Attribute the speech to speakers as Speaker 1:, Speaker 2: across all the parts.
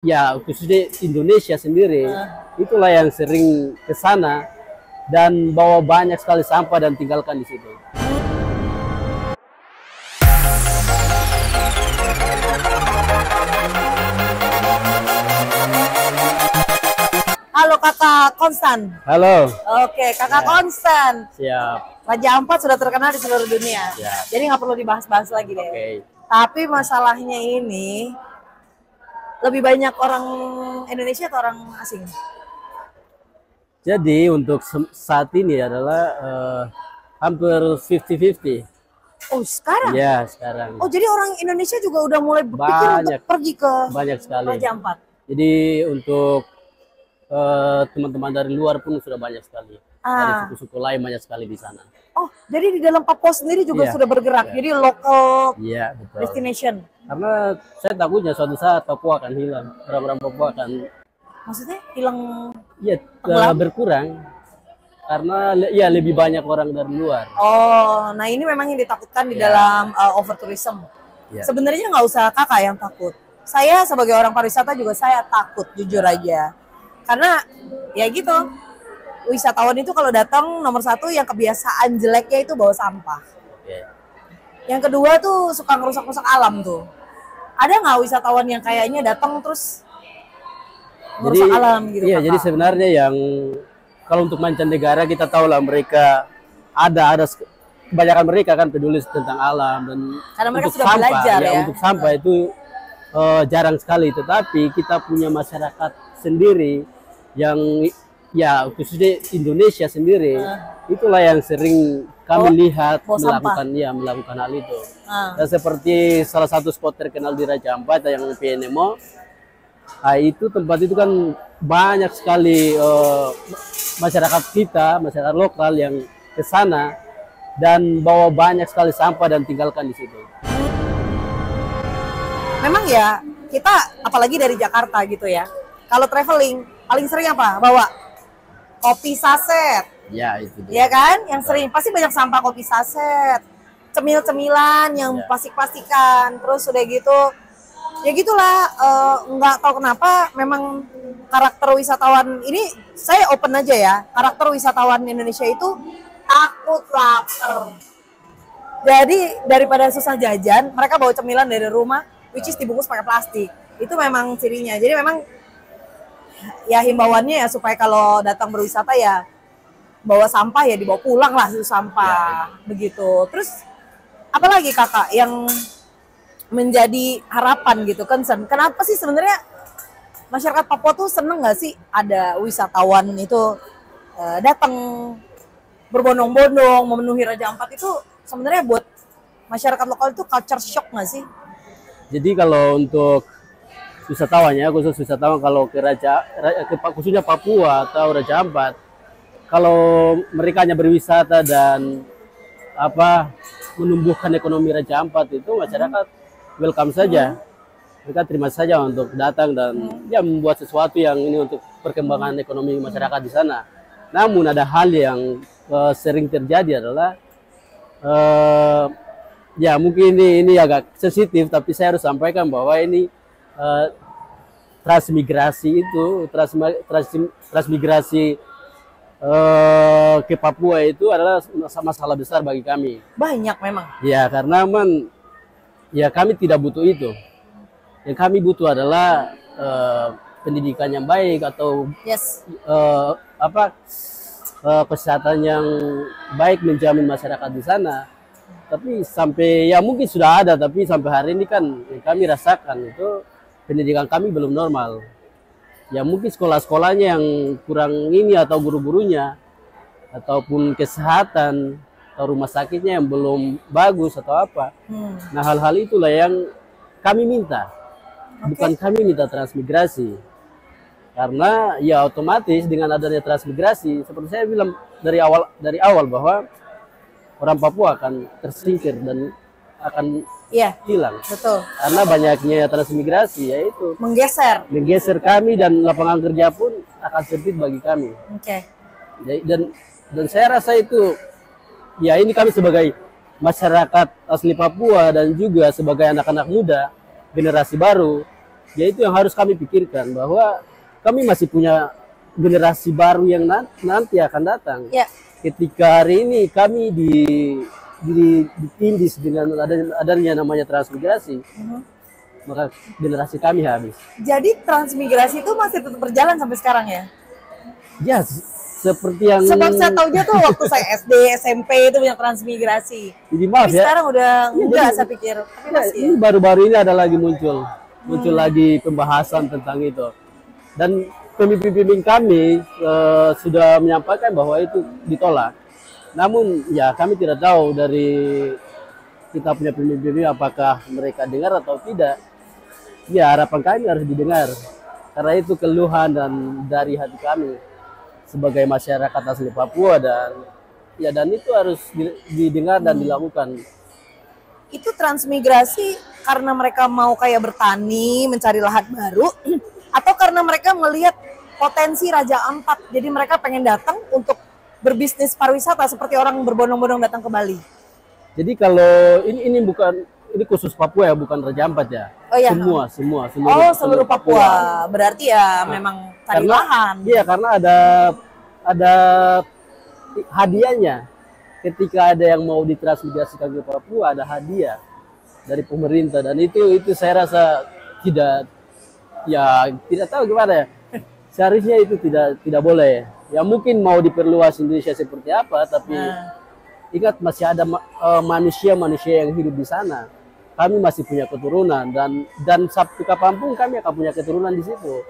Speaker 1: Ya khususnya Indonesia sendiri, itulah yang sering ke sana dan bawa banyak sekali sampah dan tinggalkan di situ.
Speaker 2: Halo Kakak Konstan.
Speaker 1: Halo.
Speaker 2: Oke, Kakak Konstan.
Speaker 1: Siap.
Speaker 2: Raja Ampat sudah terkenal di seluruh dunia.
Speaker 1: Siap.
Speaker 2: Jadi nggak perlu dibahas-bahas lagi deh.
Speaker 1: Oke.
Speaker 2: Tapi masalahnya ini lebih banyak orang Indonesia atau orang asing?
Speaker 1: Jadi untuk saat ini adalah hampir 50-50.
Speaker 2: Oh sekarang?
Speaker 1: Ya sekarang.
Speaker 2: Oh jadi orang Indonesia juga udah mulai berpikir untuk pergi ke
Speaker 1: banyak sekali.
Speaker 2: Raja Ampat.
Speaker 1: Jadi untuk teman-teman dari luar pun sudah banyak sekali. Dari suku-suku lain banyak sekali di sana.
Speaker 2: Oh, jadi di dalam Papua sendiri juga sudah bergerak. Jadi local destination.
Speaker 1: Karena saya takutnya suatu saat Papua akan hilang. Orang-orang Papua akan
Speaker 2: maksudnya hilang?
Speaker 1: Iya, berkurang. Karena ya lebih banyak orang dari luar.
Speaker 2: Oh, nah ini memang yang ditakutkan di dalam overtourism. Sebenarnya nggak usah kakak yang takut. Saya sebagai orang pariwisata juga saya takut, jujur aja. Karena ya gitu, wisatawan itu kalau datang nomor satu yang kebiasaan jeleknya itu bawa sampah. Yang kedua tuh suka ngerusak-rusak alam tuh. Ada nggak wisatawan yang kayaknya datang terus ngerusak alam gitu?
Speaker 1: Iya, jadi sebenarnya yang kalau untuk mancanegara kita tahu lah mereka ada kebanyakan mereka kan peduli tentang alam dan
Speaker 2: karena mereka
Speaker 1: untuk
Speaker 2: sudah
Speaker 1: sampah,
Speaker 2: belajar ya.
Speaker 1: Untuk sampah itu jarang sekali. Tetapi kita punya masyarakat sendiri yang ya khususnya Indonesia sendiri, itulah yang sering kami lihat melakukan hal itu. Dan seperti salah satu spot terkenal di Raja Ampat yang PNMO, itu tempat itu kan banyak sekali masyarakat kita, masyarakat lokal yang ke sana dan bawa banyak sekali sampah dan tinggalkan di situ.
Speaker 2: Memang ya, kita apalagi dari Jakarta gitu ya. Kalau traveling paling sering apa? Bawa kopi saset.
Speaker 1: Ya, itu dia.
Speaker 2: Ya kan? Yang sering pasti banyak sampah kopi saset. Cemil-cemilan yang plastik-plastikan. Terus udah gitu ya gitulah, nggak tahu kenapa memang karakter wisatawan ini, saya open aja ya, karakter wisatawan Indonesia itu takut lapar. Jadi daripada susah jajan, mereka bawa cemilan dari rumah, which is dibungkus pakai plastik. Itu memang cirinya. Jadi memang ya himbauannya ya supaya kalau datang berwisata ya bawa sampah ya dibawa pulang lah itu sampah begitu. Terus apalagi kakak yang menjadi harapan gitu, concern. Kenapa sih sebenarnya masyarakat Papua tuh seneng nggak sih ada wisatawan itu datang berbondong-bondong memenuhi Raja Ampat? Itu sebenarnya buat masyarakat lokal itu culture shock nggak sih?
Speaker 1: Jadi kalau untuk wisatawan ya, khusus wisatawan kalau ke khususnya Papua atau Raja Ampat, kalau mereka hanya berwisata dan menumbuhkan ekonomi Raja Ampat, itu masyarakat welcome saja. Mereka terima saja untuk datang dan ya membuat sesuatu yang ini untuk perkembangan ekonomi masyarakat di sana. Namun ada hal yang sering terjadi adalah ya mungkin ini agak sensitif, tapi saya harus sampaikan bahwa ini transmigrasi ke Papua itu adalah masalah besar bagi kami.
Speaker 2: Banyak memang. Ya
Speaker 1: karena ya kami tidak butuh itu. Yang kami butuh adalah pendidikan yang baik atau kesehatan yang baik menjamin masyarakat di sana. Tapi sampai ya mungkin sudah ada, tapi sampai hari ini kan yang kami rasakan itu pendidikan kami belum normal. Ya mungkin sekolah-sekolahnya yang kurang ini atau guru-gurunya ataupun kesehatan atau rumah sakitnya yang belum bagus atau apa. Nah hal-hal itulah yang kami minta. Bukan kami minta transmigrasi. Karena ya otomatis dengan adanya transmigrasi, seperti saya bilang dari awal bahwa orang Papua akan tersingkir dan akan hilang. Betul. Karena banyaknya transmigrasi, yaitu menggeser kami dan lapangan kerja pun akan sempit bagi kami. Dan saya rasa itu ya ini kami sebagai masyarakat asli Papua dan juga sebagai anak-anak muda generasi baru Ya itu yang harus kami pikirkan, bahwa kami masih punya generasi baru yang nanti akan datang.
Speaker 2: Ya.
Speaker 1: Ketika hari ini kami ditindis dengan adanya namanya transmigrasi, maka generasi kami habis.
Speaker 2: Jadi transmigrasi itu masih tetap berjalan sampai sekarang ya?
Speaker 1: Ya, seperti yang...
Speaker 2: Sebab saya tahunya tuh waktu saya SD, SMP itu yang transmigrasi.
Speaker 1: Jadi maaf
Speaker 2: tapi
Speaker 1: ya.
Speaker 2: Sekarang udah enggak,
Speaker 1: jadi,
Speaker 2: saya pikir. Tapi
Speaker 1: ya,
Speaker 2: masih
Speaker 1: ini baru-baru ini ada lagi muncul lagi pembahasan tentang itu. Dan pemimpin-pemimpin kami sudah menyampaikan bahwa itu ditolak. Namun ya kami tidak tahu dari kita punya pemimpin apakah mereka dengar atau tidak. Ya harapan kami harus didengar. Karena itu keluhan dan dari hati kami sebagai masyarakat asli Papua, dan itu harus didengar dan dilakukan.
Speaker 2: Itu transmigrasi karena mereka mau kayak bertani, mencari lahan baru, atau karena mereka melihat potensi Raja Ampat, jadi mereka pengen datang untuk berbisnis pariwisata seperti orang berbondong-bondong datang ke Bali.
Speaker 1: Jadi kalau ini bukan, ini khusus Papua ya, bukan Raja Ampat ya.
Speaker 2: Oh iya.
Speaker 1: Semua.
Speaker 2: Oh, seluruh Papua. Berarti ya memang cari lahan.
Speaker 1: Iya, karena ada hadiahnya. Ketika ada yang mau ditransmigrasikan ke Papua, ada hadiah dari pemerintah, dan itu saya rasa tidak tahu gimana ya. Seharusnya itu tidak boleh. Ya mungkin mau diperluas Indonesia seperti apa, tapi ingat masih ada manusia-manusia yang hidup di sana. Kami masih punya keturunan, dan Sabtu kapanpun kami akan punya keturunan di situ.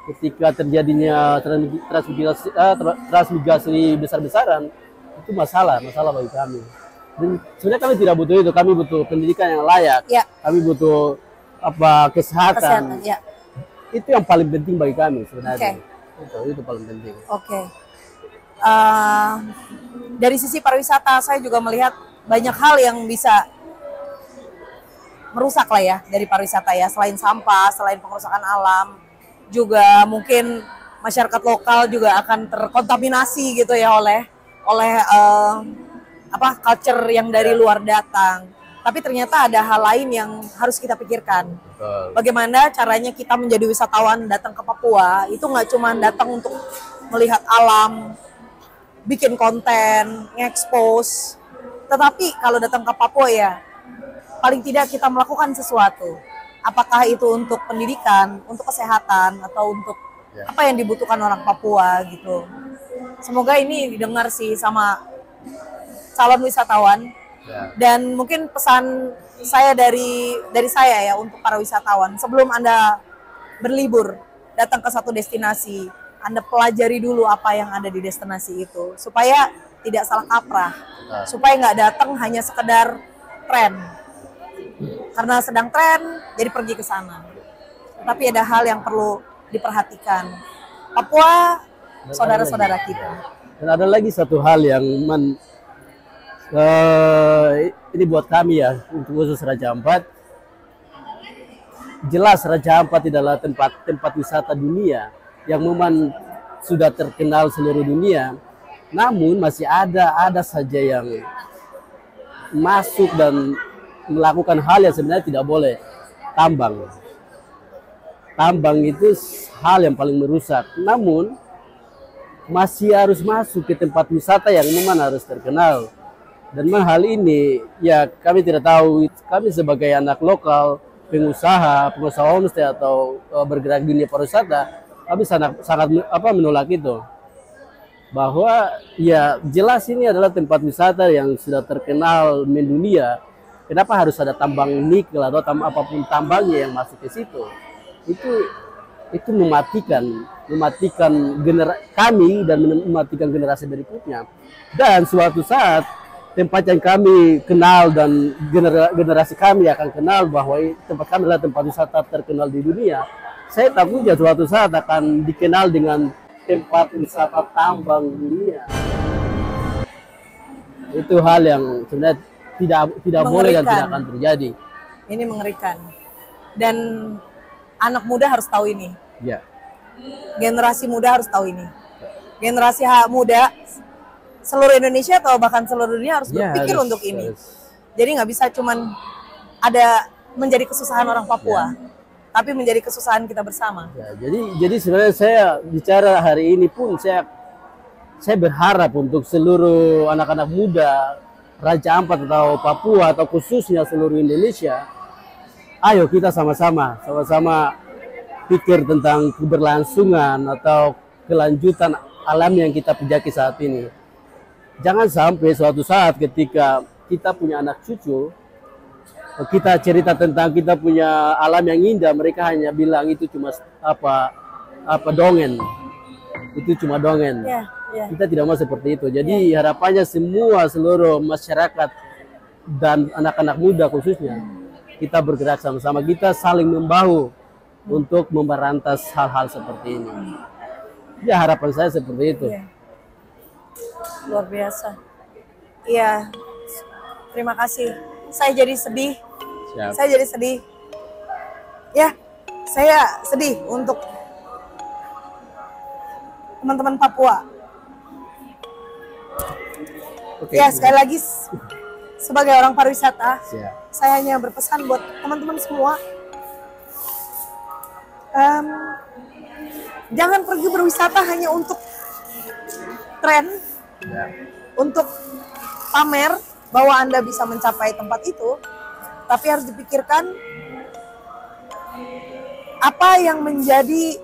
Speaker 1: Ketika terjadinya transmigrasi besar-besaran, itu masalah bagi kami. Dan sebenarnya kami tidak butuh itu, kami butuh pendidikan yang layak,
Speaker 2: ya.
Speaker 1: Kami butuh kesehatan.
Speaker 2: Ya.
Speaker 1: Itu yang paling penting bagi kami sebenarnya.
Speaker 2: Okay.
Speaker 1: Itu paling penting.
Speaker 2: Oke. Dari sisi pariwisata, saya juga melihat banyak hal yang bisa merusak lah ya dari pariwisata ya. Selain sampah, selain pengerusakan alam, juga mungkin masyarakat lokal juga akan terkontaminasi gitu ya oleh culture yang dari luar datang. Tapi ternyata ada hal lain yang harus kita pikirkan.
Speaker 1: Betul.
Speaker 2: Bagaimana caranya kita menjadi wisatawan datang ke Papua, itu nggak cuma datang untuk melihat alam, bikin konten, nge-expose. Tetapi kalau datang ke Papua ya, paling tidak kita melakukan sesuatu. Apakah itu untuk pendidikan, untuk kesehatan, atau untuk apa yang dibutuhkan orang Papua gitu. Semoga ini didengar sih sama calon wisatawan. Dan mungkin pesan saya dari saya ya untuk para wisatawan, sebelum Anda berlibur datang ke satu destinasi, Anda pelajari dulu apa yang ada di destinasi itu supaya tidak salah kaprah, supaya nggak datang hanya sekedar tren karena sedang tren jadi pergi ke sana. Tapi ada hal yang perlu diperhatikan. Papua saudara-saudara kita.
Speaker 1: Dan ada lagi satu hal yang ini buat kami ya, untuk khusus Raja Ampat. Jelas Raja Ampat adalah tempat wisata dunia yang memang sudah terkenal seluruh dunia. Namun masih ada saja yang masuk dan melakukan hal yang sebenarnya tidak boleh. Tambang itu hal yang paling merusak. Namun masih harus masuk ke tempat wisata yang memang harus terkenal. Dan memang hal ini ya kami tidak tahu, kami sebagai anak lokal, pengusaha homestay atau bergerak di dunia pariwisata, kami sangat menolak itu. Bahwa ya jelas ini adalah tempat wisata yang sudah terkenal mendunia. Kenapa harus ada tambang nikel atau apapun tambangnya yang masuk ke situ? Itu mematikan kami dan mematikan generasi berikutnya. Dan suatu saat tempat yang kami kenal dan generasi kami akan kenal bahwa tempat kami adalah tempat wisata terkenal di dunia. Saya takutnya suatu saat akan dikenal dengan tempat wisata tambang dunia. Itu hal yang sebenarnya tidak boleh dan tidak akan terjadi.
Speaker 2: Ini mengerikan. Dan anak muda harus tahu ini.
Speaker 1: Ya.
Speaker 2: Generasi muda harus tahu ini. Generasi muda seluruh Indonesia atau bahkan seluruh dunia harus berpikir untuk ini. Jadi nggak bisa cuman ada menjadi kesusahan orang Papua. tapi menjadi kesusahan kita bersama.
Speaker 1: Ya, jadi sebenarnya saya bicara hari ini pun saya berharap untuk seluruh anak-anak muda Raja Ampat atau Papua atau khususnya seluruh Indonesia, ayo kita sama-sama pikir tentang keberlangsungan atau kelanjutan alam yang kita pijaki saat ini. Jangan sampai suatu saat ketika kita punya anak cucu, kita cerita tentang kita punya alam yang indah, mereka hanya bilang itu cuma apa dongeng, itu cuma dongeng. Kita tidak mau seperti itu. Jadi harapannya seluruh masyarakat dan anak-anak muda khususnya, kita bergerak sama-sama, kita saling membahu untuk memberantas hal-hal seperti ini. Ya, harapan saya seperti itu.
Speaker 2: Luar biasa. Iya, terima kasih. Saya jadi sedih.
Speaker 1: Siap.
Speaker 2: Saya jadi sedih. Ya, saya sedih untuk teman-teman Papua.
Speaker 1: Oke.
Speaker 2: Ya, sekali lagi sebagai orang pariwisata, saya hanya berpesan buat teman-teman semua, jangan pergi berwisata hanya untuk tren, untuk pamer bahwa Anda bisa mencapai tempat itu, tapi harus dipikirkan apa yang menjadi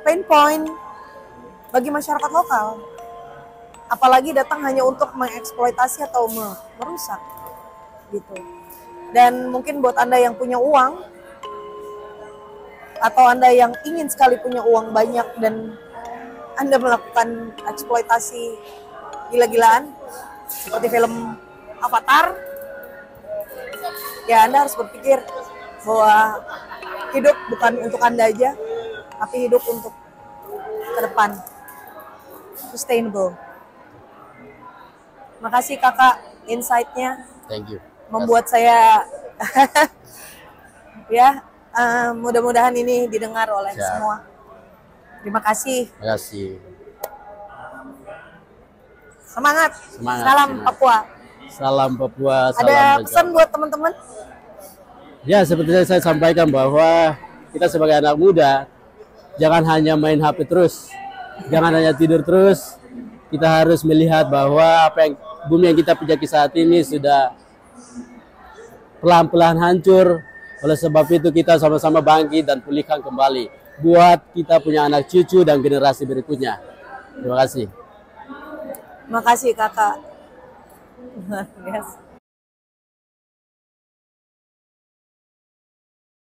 Speaker 2: pain point bagi masyarakat lokal. Apalagi datang hanya untuk mengeksploitasi atau merusak gitu. Dan mungkin buat Anda yang punya uang atau Anda yang ingin sekali punya uang banyak dan Anda melakukan eksploitasi gila-gilaan seperti film Avatar, ya Anda harus berpikir bahwa hidup bukan untuk Anda aja, tapi hidup untuk ke depan, sustainable. Makasih kakak, insight-nya.
Speaker 1: Thank you.
Speaker 2: Membuat saya ya mudah-mudahan ini didengar oleh semua. Terima kasih.
Speaker 1: Terima kasih.
Speaker 2: Semangat.
Speaker 1: Semangat.
Speaker 2: Salam Papua.
Speaker 1: Salam Papua. Salam
Speaker 2: Ada
Speaker 1: Raja.
Speaker 2: pesan buat teman-teman?
Speaker 1: Ya, seperti yang saya sampaikan bahwa kita sebagai anak muda jangan hanya main HP terus, jangan hanya tidur terus. Kita harus melihat bahwa bumi yang kita pijaki saat ini sudah pelan-pelan hancur. Oleh sebab itu kita sama-sama bangkit dan pulihkan kembali buat kita punya anak cucu dan generasi berikutnya. Terima kasih.
Speaker 2: Terima kasih kakak. Yes.